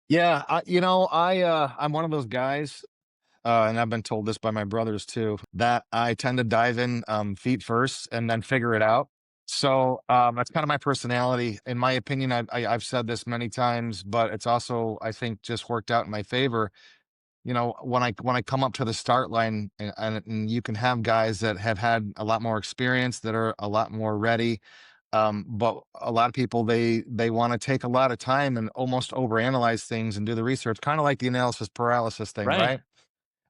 Yeah, I'm one of those guys, and I've been told this by my brothers too, that I tend to dive in feet first and then figure it out. So that's kind of my personality. In my opinion, I've said this many times, but it's also I think just worked out in my favor. When I come up to the start line, and you can have guys that have had a lot more experience, that are a lot more ready. But a lot of people, they want to take a lot of time and almost overanalyze things and do the research, kind of like the analysis paralysis thing, Right. right?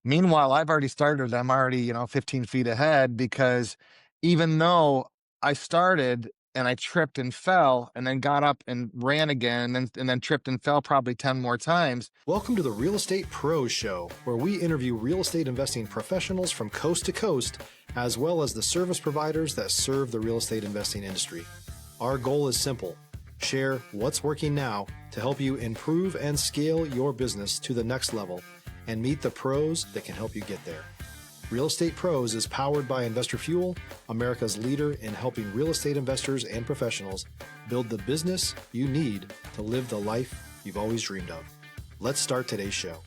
Meanwhile, I've already started. I'm already, 15 feet ahead because even though I started and I tripped and fell and then got up and ran again and then tripped and fell probably 10 more times. Welcome to the Real Estate Pros Show, where we interview real estate investing professionals from coast to coast, as well as the service providers that serve the real estate investing industry. Our goal is simple: share what's working now to help you improve and scale your business to the next level and meet the pros that can help you get there. Real Estate Pros is powered by Investor Fuel, America's leader in helping real estate investors and professionals build the business you need to live the life you've always dreamed of. Let's start today's show.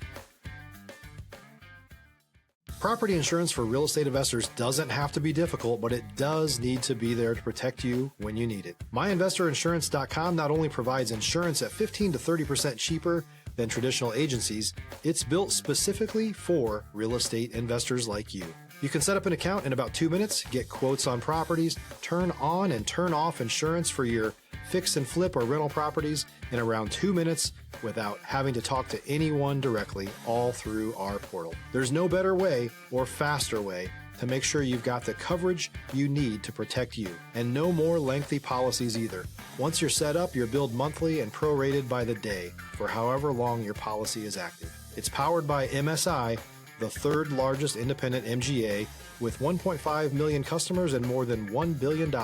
Property insurance for real estate investors doesn't have to be difficult, but it does need to be there to protect you when you need it. MyInvestorInsurance.com not only provides insurance at 15 to 30% cheaper than traditional agencies, it's built specifically for real estate investors like you. You can set up an account in about 2 minutes, get quotes on properties, turn on and turn off insurance for your fix and flip or rental properties in around 2 minutes without having to talk to anyone directly, all through our portal. There's no better way or faster way to make sure you've got the coverage you need to protect you, and no more lengthy policies either. Once you're set up, you're billed monthly and prorated by the day for however long your policy is active. It's powered by MSI, the third largest independent MGA, with 1.5 million customers and more than $1 billion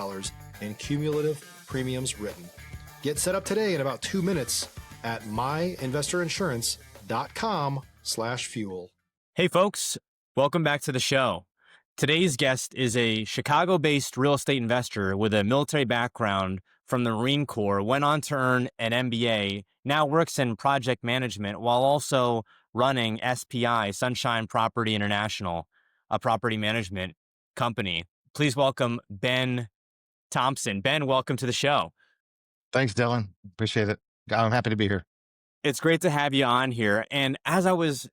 in cumulative premiums written. Get set up today in about 2 minutes at myinvestorinsurance.com/fuel. Hey, folks. Welcome back to the show. Today's guest is a Chicago-based real estate investor with a military background from the Marine Corps, went on to earn an MBA, now works in project management while also running SPI, Sunshine Property International, a property management company. Please welcome Ben Thompson. Ben, welcome to the show. Thanks, Dylan. Appreciate it. I'm happy to be here. It's great to have you on here. And as I was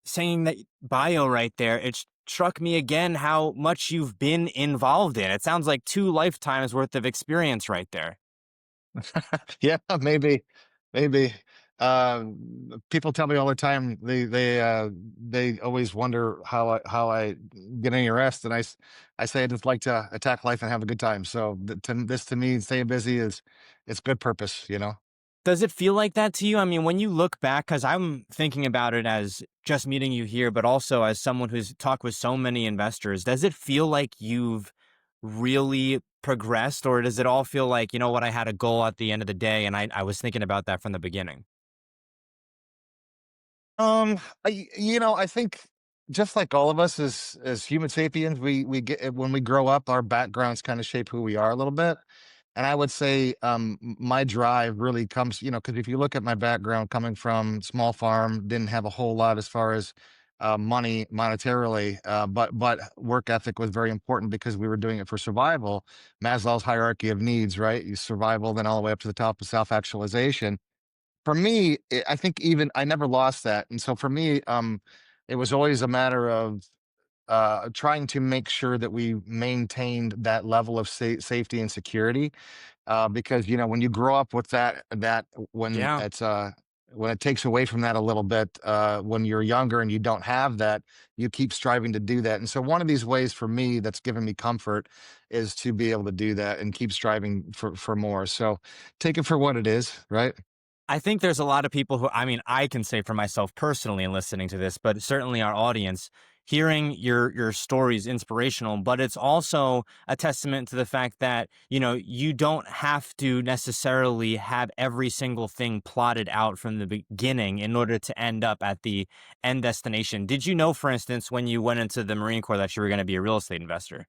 saying that bio right there, it struck me again how much you've been involved in. It sounds like 2 lifetimes worth of experience right there. Yeah, maybe. People tell me all the time they always wonder how I get any rest, and I say I just like to attack life and have a good time. So this to me, staying busy is it's good purpose. Does it feel like that to you? I mean, when you look back, because I'm thinking about it as just meeting you here, but also as someone who's talked with so many investors, does it feel like you've really progressed, or does it all feel like, you know what, I had a goal at the end of the day and I was thinking about that from the beginning? I think just like all of us as human sapiens, we get when we grow up, our backgrounds kind of shape who we are a little bit. And I would say my drive really comes, because if you look at my background coming from small farm, didn't have a whole lot as far as money monetarily, but work ethic was very important because we were doing it for survival. Maslow's hierarchy of needs, right? You survival, then all the way up to the top of self actualization. For me, I think even I never lost that, and so for me, it was always a matter of, trying to make sure that we maintained that level of safety and security, because, when you grow up with that Yeah. when it takes away from that a little bit, when you're younger and you don't have that, you keep striving to do that, and so one of these ways for me that's given me comfort is to be able to do that and keep striving for more, so take it for what it is, right? I think there's a lot of people who, I mean, I can say for myself personally in listening to this, but certainly our audience, hearing your story is inspirational, but it's also a testament to the fact that, you don't have to necessarily have every single thing plotted out from the beginning in order to end up at the end destination. Did you know, for instance, when you went into the Marine Corps that you were going to be a real estate investor?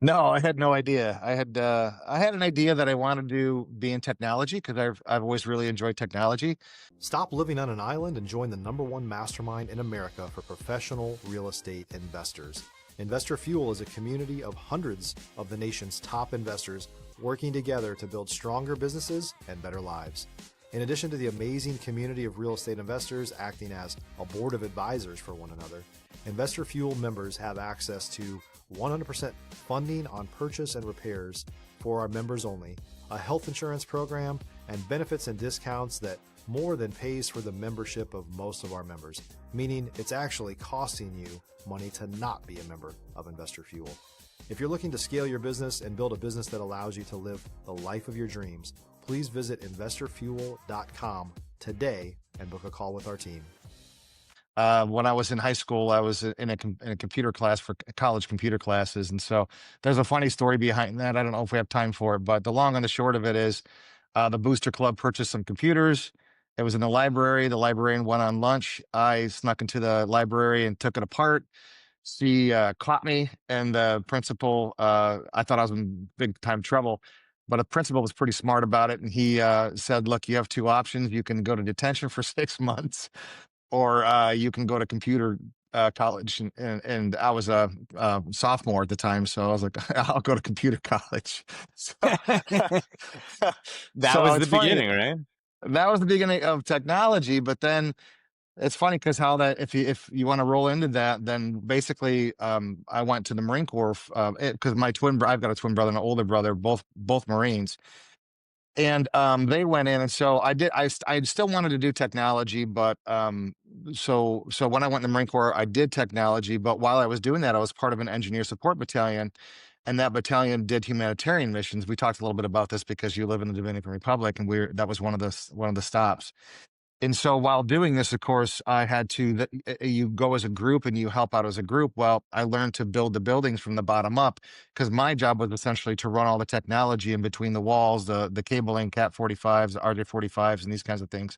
No, I had no idea. I had an idea that I wanted to be in technology because I've always really enjoyed technology. Stop living on an island and join the #1 mastermind in America for professional real estate investors. Investor Fuel is a community of hundreds of the nation's top investors working together to build stronger businesses and better lives. In addition to the amazing community of real estate investors acting as a board of advisors for one another, Investor Fuel members have access to 100% funding on purchase and repairs for our members only, a health insurance program, and benefits and discounts that more than pays for the membership of most of our members, meaning it's actually costing you money to not be a member of Investor Fuel. If you're looking to scale your business and build a business that allows you to live the life of your dreams, please visit investorfuel.com today and book a call with our team. When I was in high school, I was in a computer class for college computer classes, and so there's a funny story behind that. I don't know if we have time for it, but the long and the short of it is, the Booster Club purchased some computers. It was in the library. The librarian went on lunch. I snuck into the library and took it apart. She caught me, and the principal. I thought I was in big time trouble, but the principal was pretty smart about it, and he said, "Look, you have two options. You can go to detention for 6 months." Or you can go to computer college, and I was a sophomore at the time, so I was like, I'll go to computer college. So, That so was the it's funny. beginning, right? That was the beginning of technology, but then it's funny because how that if you want to roll into that, then basically I went to the Marine Corps because I've got a twin brother and an older brother, both Marines. And they went in, and so I still wanted to do technology, but so when I went in the Marine Corps, I did technology. But while I was doing that, I was part of an engineer support battalion, and that battalion did humanitarian missions. We talked a little bit about this because you live in the Dominican Republic, and that was one of the stops. And so while doing this, of course, I had to, you go as a group and you help out as a group. Well, I learned to build the buildings from the bottom up because my job was essentially to run all the technology in between the walls, the cabling, Cat 45s, RJ 45s, and these kinds of things.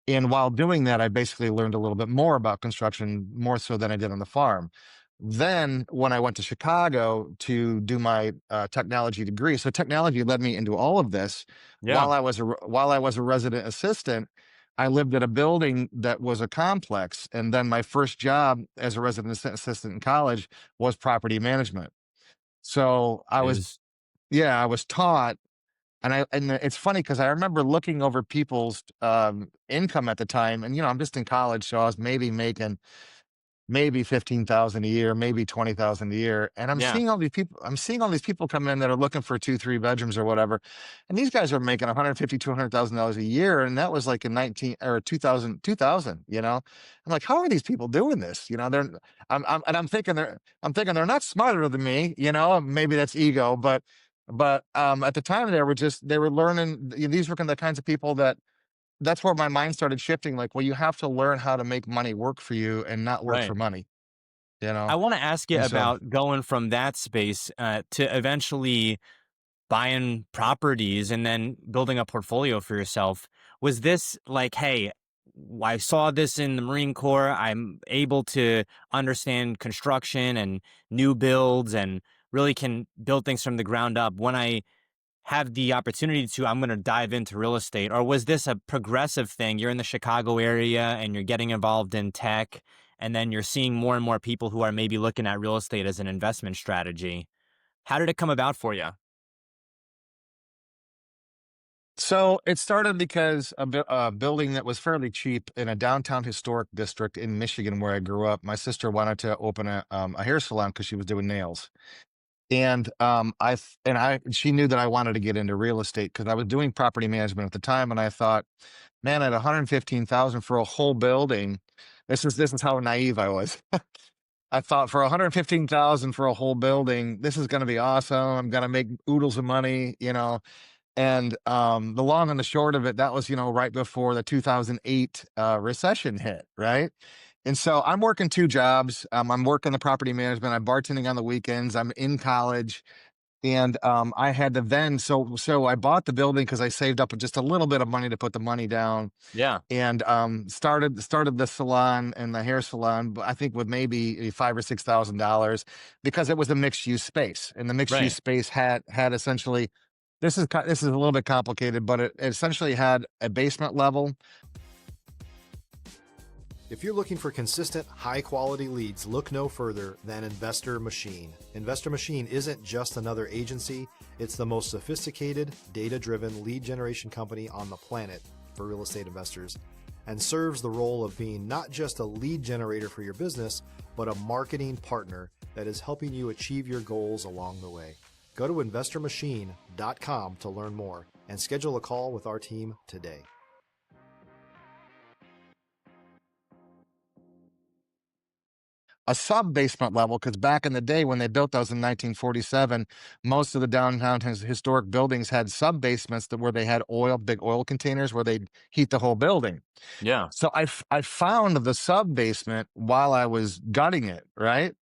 And while doing that, I basically learned a little bit more about construction, more so than I did on the farm. Then, when I went to Chicago to do my technology degree, so technology led me into all of this. Yeah. While I was a resident assistant, I lived at a building that was a complex, and then my first job as a resident assistant in college was property management. So Is I was taught, and it's funny because I remember looking over people's income at the time, and I'm just in college, so I was maybe making maybe 15,000 a year, maybe 20,000 a year. And yeah. I'm seeing all these people come in that are looking for 2, 3 bedrooms or whatever. And these guys are making 150, $200,000 a year. And that was like in 19 or 2000, I'm like, how are these people doing this? I'm thinking they're not smarter than me, maybe that's ego, but at the time they were learning, these were the kinds of people that's where my mind started shifting. Like, well, you have to learn how to make money work for you and not work Right. for money, you know? I want to ask you And so, about going from that space to eventually buying properties and then building a portfolio for yourself. Was this like, hey, I saw this in the Marine Corps. I'm able to understand construction and new builds and really can build things from the ground up. When I have the opportunity to, I'm going to dive into real estate? Or was this a progressive thing? You're in the Chicago area and you're getting involved in tech, and then you're seeing more and more people who are maybe looking at real estate as an investment strategy. How did it come about for you? so it started because a building that was fairly cheap in a downtown historic district in Michigan, where I grew up, my sister wanted to open a hair salon because she was doing nails. And she knew that I wanted to get into real estate because I was doing property management at the time. And I thought, man, at 115,000 for a whole building, this is how naive I was. I thought for 115,000 for a whole building, this is going to be awesome. I'm going to make oodles of money. And the long and the short of it, that was, right before the 2008 recession hit, right? And so I'm working two jobs. I'm working the property management. I'm bartending on the weekends. I'm in college. And I had to then, so I bought the building because I saved up just a little bit of money to put the money down, Yeah. and started the salon and the hair salon, but I think with maybe $5,000 or $6,000, because it was a mixed use space, and the mixed use Right. space had essentially, this is a little bit complicated, but it essentially had a basement level. If you're looking for consistent, high-quality leads, look no further than Investor Machine. Investor Machine isn't just another agency, it's the most sophisticated, data-driven lead generation company on the planet for real estate investors, and serves the role of being not just a lead generator for your business, but a marketing partner that is helping you achieve your goals along the way. Go to investormachine.com to learn more and schedule a call with our team today. A sub basement level, because back in the day when they built those in 1947, most of the downtown historic buildings had sub basements where they had big oil containers where they'd heat the whole building. Yeah. So I found the sub basement while I was gutting it, right?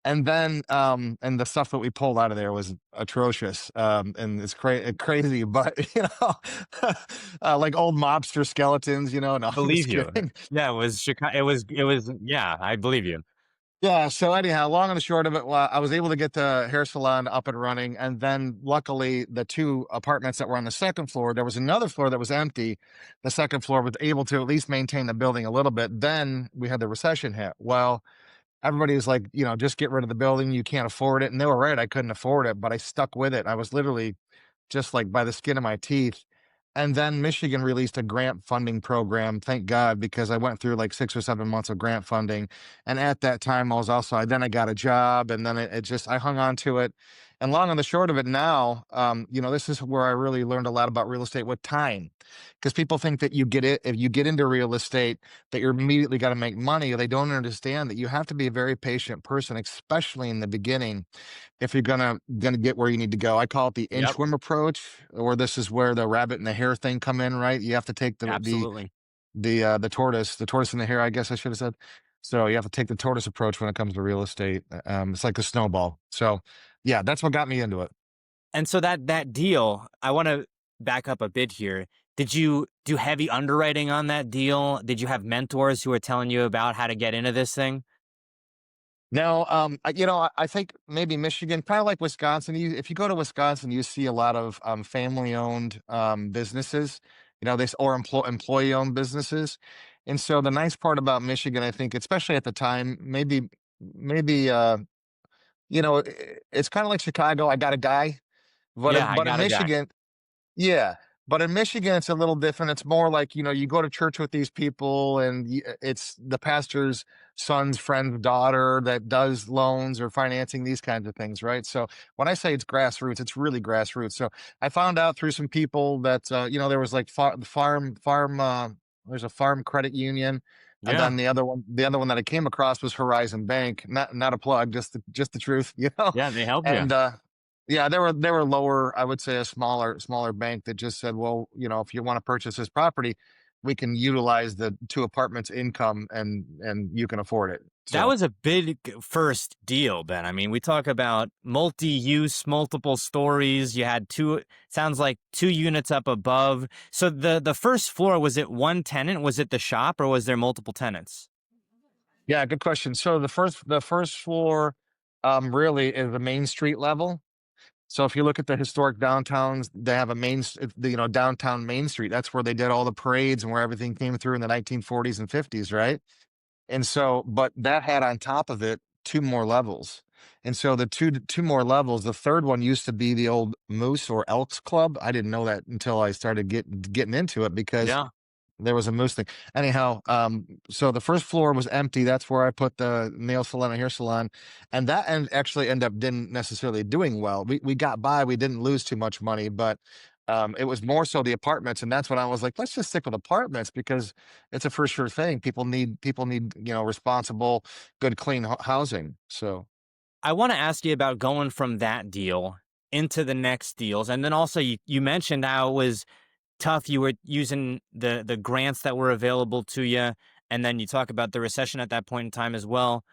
And then and the stuff that we pulled out of there was atrocious, and it's crazy, but like old mobster skeletons, no, I'm Believe just you. kidding. Yeah, it was Chicago. Yeah, I believe you. Yeah, so anyhow, long and the short of it, well, I was able to get the hair salon up and running, and then luckily the two apartments that were on the second floor, there was another floor that was empty. The second floor was able to at least maintain the building a little bit. Then we had the recession hit. Well, everybody was like, just get rid of the building. You can't afford it. And they were right. I couldn't afford it, but I stuck with it. I was literally just like by the skin of my teeth. And then Michigan released a grant funding program. Thank God, because I went through like 6 or 7 months of grant funding. And at that time, then I got a job, and then it just, I hung on to it. And long and the short of it now, this is where I really learned a lot about real estate with time. Because people think that if you get into real estate, that you're immediately got to make money. They don't understand that you have to be a very patient person, especially in the beginning, if you're gonna get where you need to go. I call it the Yep. inchworm approach, or this is where the rabbit and the hare thing come in, right? You have to take Absolutely. the tortoise and the hare, I guess I should have said. So you have to take the tortoise approach when it comes to real estate. It's like a snowball. So yeah, that's what got me into it. And so that deal, I want to back up a bit here. Did you do heavy underwriting on that deal? Did you have mentors who were telling you about how to get into this thing? No, I think maybe Michigan, kind of like Wisconsin. If you go to Wisconsin, you see a lot of family-owned businesses, or employee-owned businesses. And so the nice part about Michigan, I think, especially at the time, maybe it's kind of like Chicago. I got a guy, but Yeah, I but in got a guy. Michigan, yeah, but in Michigan, it's a little different. It's more like, you go to church with these people, and it's the pastor's son's friend's daughter that does loans or financing, these kinds of things, right? So when I say it's grassroots, it's really grassroots. So I found out through some people that, there was like there's a farm credit union. And Yeah. then the other one that I came across was Horizon Bank. Not a plug, just the truth, Yeah, they helped you. And yeah, they were lower, I would say a smaller bank that just said, well, if you want to purchase this property, we can utilize the two apartments income, and you can afford it. That So was a big first deal, Ben. I mean, we talk about multi-use, multiple stories. You had sounds like 2 units up above. So the first floor, was it one tenant? Was it the shop, or was there multiple tenants? yeah, good question. So the first floor really is the Main Street level. So if you look at the historic downtowns, they have a downtown Main Street. That's where they did all the parades and where everything came through in the 1940s and 50s, right? And so, but that had on top of it two more levels. And so the two more levels, the third one used to be the old Moose or Elks Club. I didn't know that until I started getting into it, because Yeah. there was a moose thing. Anyhow, so the first floor was empty. That's where I put the nail salon and hair salon, and that actually ended up didn't necessarily doing well. We got by. We didn't lose too much money, but it was more so the apartments, and that's when I was like, let's just stick with apartments, because it's a for sure thing. People need responsible, good, clean housing. So I want to ask you about going from that deal into the next deals. And then also you mentioned how it was tough. You were using the grants that were available to you. And then you talk about the recession at that point in time as well.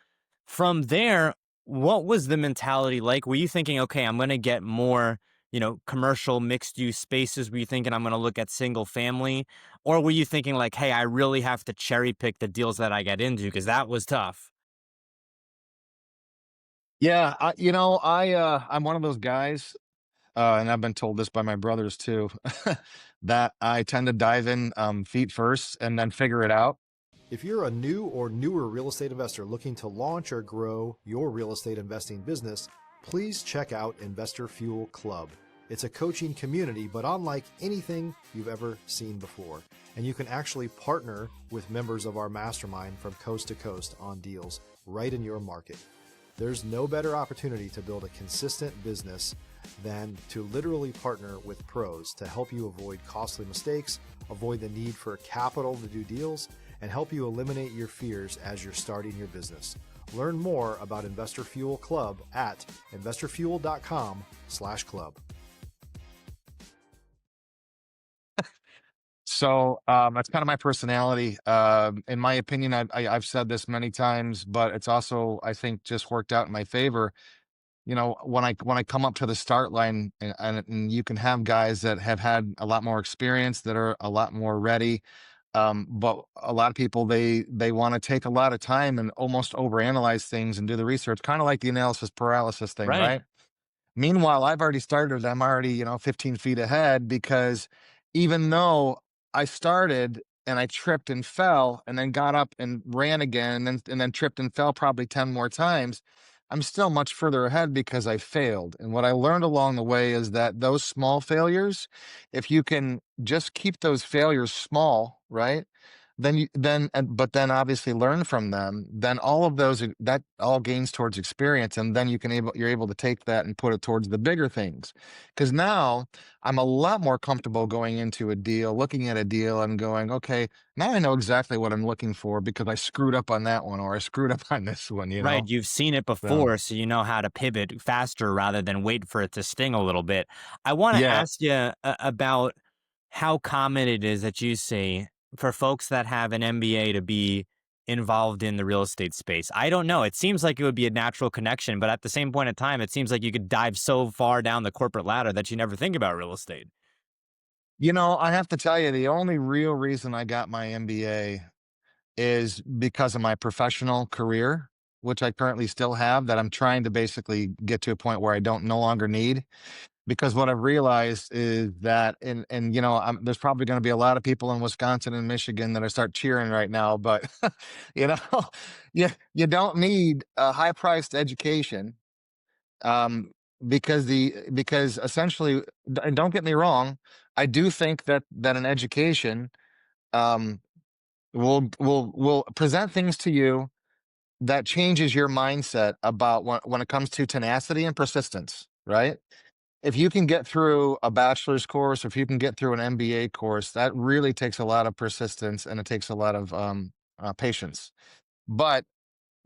From there, what was the mentality like? Were you thinking, okay, I'm going to get more, commercial mixed use spaces? Were you thinking I'm going to look at single family? Or were you thinking like, hey, I really have to cherry pick the deals that I get into because that was tough? Yeah, I'm one of those guys, and I've been told this by my brothers too, that I tend to dive in feet first and then figure it out. If you're a new or newer real estate investor looking to launch or grow your real estate investing business, please check out Investor Fuel Club. It's a coaching community, but unlike anything you've ever seen before. And you can actually partner with members of our mastermind from coast to coast on deals right in your market. There's no better opportunity to build a consistent business than to literally partner with pros to help you avoid costly mistakes, avoid the need for capital to do deals, and help you eliminate your fears as you're starting your business. Learn more about Investor Fuel Club at investorfuel.com/club. So that's kind of my personality. In my opinion, I've said this many times, but it's also, I think, just worked out in my favor. When I come up to the start line, and you can have guys that have had a lot more experience, that are a lot more ready. But a lot of people, they want to take a lot of time and almost overanalyze things and do the research, kind of like the analysis paralysis thing, Right. right? Meanwhile, I've already started. I'm already, 15 feet ahead, because even though I started and I tripped and fell and then got up and ran again and then tripped and fell probably 10 more times, I'm still much further ahead because I failed. And what I learned along the way is that those small failures, if you can just keep those failures small, right? But then obviously learn from them, then all of those, that all gains towards experience. And then you're able to take that and put it towards the bigger things. Because now I'm a lot more comfortable going into a deal, looking at a deal and going, okay, now I know exactly what I'm looking for because I screwed up on that one, or I screwed up on this one, Right. You've seen it So before, so you know how to pivot faster rather than wait for it to sting a little bit. I want to yeah. ask you about how common it is that you see for folks that have an MBA to be involved in the real estate space. I don't know. It seems like it would be a natural connection, but at the same point in time, it seems like you could dive so far down the corporate ladder that you never think about real estate. I have to tell you, the only real reason I got my MBA is because of my professional career, which I currently still have, that I'm trying to basically get to a point where I don't no longer need. Because what I've realized is that, there's probably going to be a lot of people in Wisconsin and Michigan that I start cheering right now, but you know, you don't need a high priced education, um, because essentially, and don't get me wrong, I do think that an education um, will present things to you that changes your mindset about when it comes to tenacity and persistence, right? If you can get through a bachelor's course, or if you can get through an MBA course, that really takes a lot of persistence, and it takes a lot of patience. But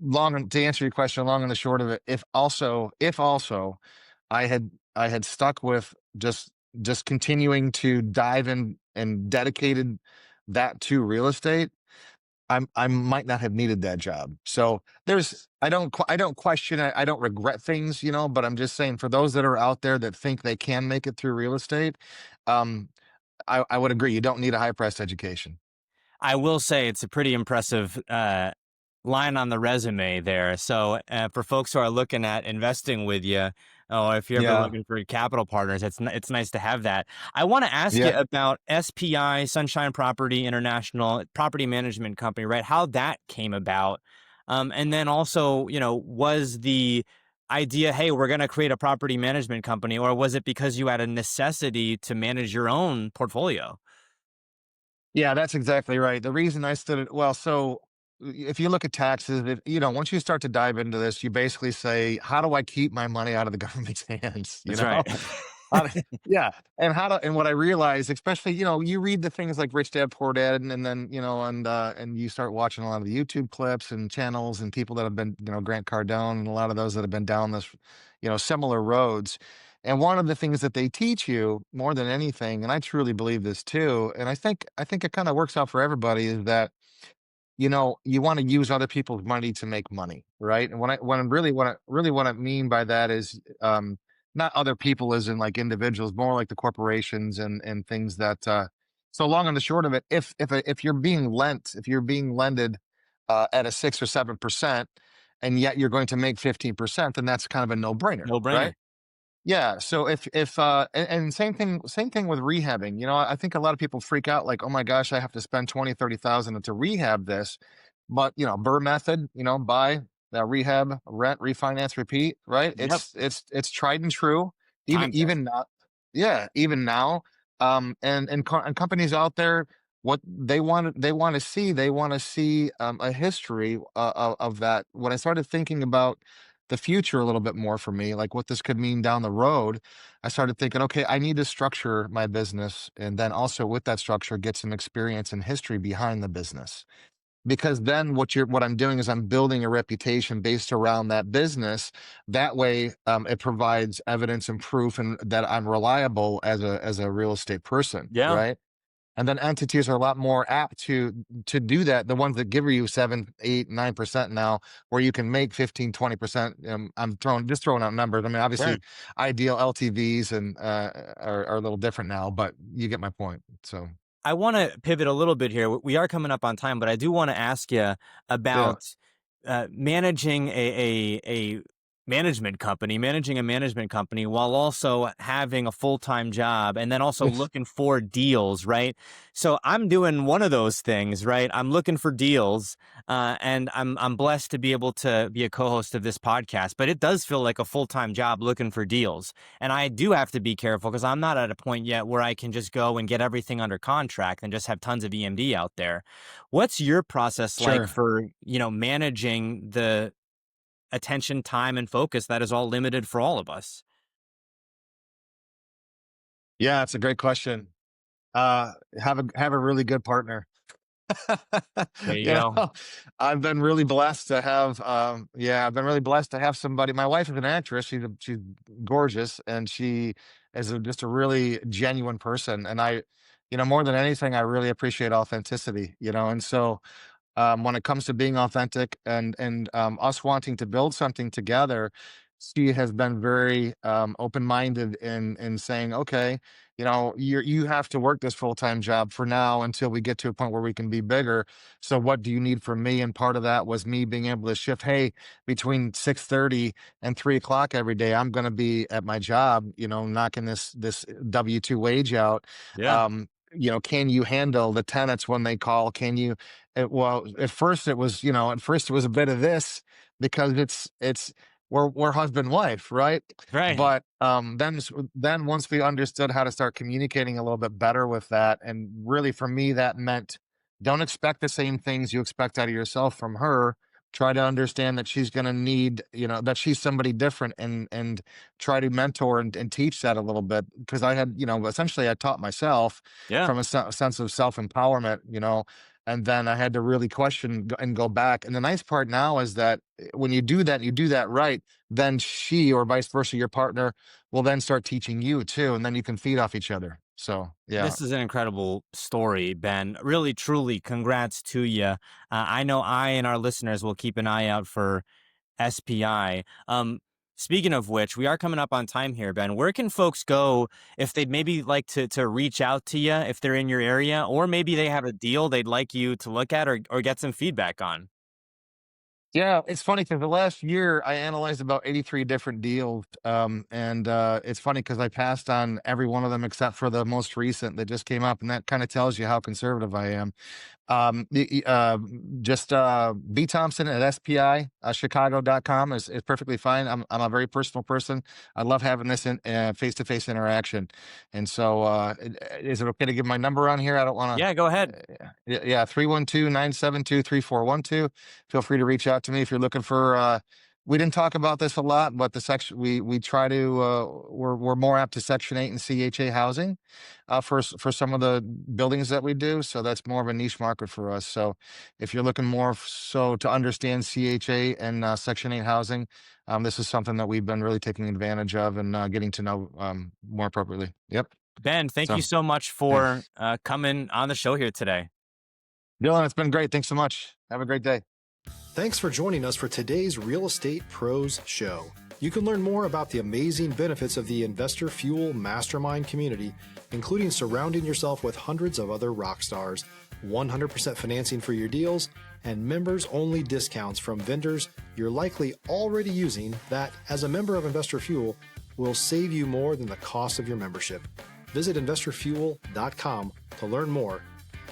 to answer your question, long and the short of it, if also I had stuck with just continuing to dive in and dedicated that to real estate, I might not have needed that job. So I don't question it. I don't regret things, but I'm just saying, for those that are out there that think they can make it through real estate, um, I would agree. You don't need a high priced education. I will say it's a pretty impressive line on the resume there. So for folks who are looking at investing with you, or if you're ever Yeah. looking for capital partners, it's nice to have that. I want to ask you Yeah. about SPI, Sunshine Property International, property management company, right? How that came about, and then also, was the idea, hey, we're going to create a property management company, or was it because you had a necessity to manage your own portfolio? Yeah, that's exactly right. The reason I stood it well, so if you look at taxes, once you start to dive into this, you basically say, how do I keep my money out of the government's hands? That's right. How to- yeah. And what I realized, especially, you read the things like Rich Dad Poor Dad, and then, and you start watching a lot of the YouTube clips and channels and people that have been, Grant Cardone, and a lot of those that have been down this, similar roads. And one of the things that they teach you more than anything, and I truly believe this too, and I think it kind of works out for everybody, is that you want to use other people's money to make money, right? And what I mean by that is, not other people as in like individuals, more like the corporations and things that, so long and the short of it, if you're being lended at a 6 or 7%, and yet you're going to make 15%, then that's kind of a no-brainer, No brainer. right? Yeah. So if and same thing with rehabbing. I think a lot of people freak out like, oh my gosh, I have to spend 20, 30,000 to rehab this. But Burr method, buy, rehab, rent, refinance, repeat, right? Yep. It's tried and true. Even Time test. even now, yeah, even now. And companies out there, what they want to see a history of that. When I started thinking about the future a little bit more for me, like what this could mean down the road, I started thinking, okay, I need to structure my business, and then also with that structure, get some experience and history behind the business. Because then what I'm doing is I'm building a reputation based around that business. That way, it provides evidence and proof, and that I'm reliable as a real estate person, Yeah. right? And then entities are a lot more apt to do that. The ones that give you 7, 8, 9% now, where you can make 15, 20%. I'm throwing out numbers. I mean, Sure. obviously, ideal LTVs and are a little different now, but you get my point. So I want to pivot a little bit here. We are coming up on time, but I do want to ask you yeah, about managing managing a management company while also having a full-time job and then also yes, looking for deals, right? So I'm doing one of those things, right? I'm looking for deals, and I'm blessed to be able to be a co-host of this podcast, but it does feel like a full-time job looking for deals. And I do have to be careful because I'm not at a point yet where I can just go and get everything under contract and just have tons of EMD out there. What's your process like sure. for, managing the attention, time, and focus that is all limited for all of us? Yeah, it's a great question. Have a really good partner. There you You go. know, I've been really blessed to have somebody. My wife is an actress. She's gorgeous, and she is just a really genuine person. And more than anything, I really appreciate authenticity. And so, when it comes to being authentic and us wanting to build something together, she has been very open-minded in saying, okay, you have to work this full-time job for now until we get to a point where we can be bigger. So what do you need from me? And part of that was me being able to shift, hey, between 6:30 and 3 o'clock every day, I'm going to be at my job, knocking this W-2 wage out. Yeah. Can you handle the tenants when they call? Well, at first it was a bit of this, because we're husband wife, right? Right. But then once we understood how to start communicating a little bit better with that, and really for me that meant, don't expect the same things you expect out of yourself from her. Try to understand that she's going to need, that she's somebody different, and try to mentor and teach that a little bit, because I had, essentially I taught myself Yeah. from a sense of self-empowerment, and then I had to really question and go back. And the nice part now is that, when you do that right, then she, or vice versa, your partner, will then start teaching you too. And then you can feed off each other. So, yeah. This is an incredible story, Ben. Really, truly, congrats to you. I know I and our listeners will keep an eye out for SPI. Speaking of which, we are coming up on time here, Ben. Where can folks go if they'd maybe like to reach out to you if they're in your area, or maybe they have a deal they'd like you to look at or get some feedback on? Yeah, it's funny because the last year I analyzed about 83 different deals. And it's funny because I passed on every one of them except for the most recent that just came up. And that kind of tells you how conservative I am. Just B Thompson at SPI Chicago.com is perfectly fine. I'm a very personal person. I love having this in face-to-face interaction. And so, is it okay to give my number on here? I don't want Yeah, go ahead. to. Yeah, 312-972-3412. Feel free to reach out to me if you're looking for. We didn't talk about this a lot, but the section we try to we're more apt to Section 8 and CHA housing for some of the buildings that we do. So that's more of a niche market for us. So if you're looking more so to understand CHA and Section 8 housing, this is something that we've been really taking advantage of and getting to know more appropriately. Yep. Ben, thank you So so much for thanks. coming on the show here today. Dylan, it's been great. Thanks so much. Have a great day. Thanks for joining us for today's Real Estate Pros Show. You can learn more about the amazing benefits of the Investor Fuel Mastermind community, including surrounding yourself with hundreds of other rock stars, 100% financing for your deals, and members-only discounts from vendors you're likely already using that, as a member of Investor Fuel, will save you more than the cost of your membership. Visit investorfuel.com to learn more.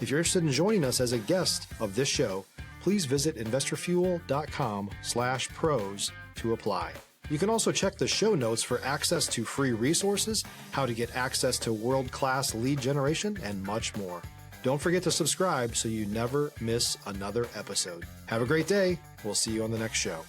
If you're interested in joining us as a guest of this show, please visit investorfuel.com/pros to apply. You can also check the show notes for access to free resources, how to get access to world-class lead generation, and much more. Don't forget to subscribe so you never miss another episode. Have a great day. We'll see you on the next show.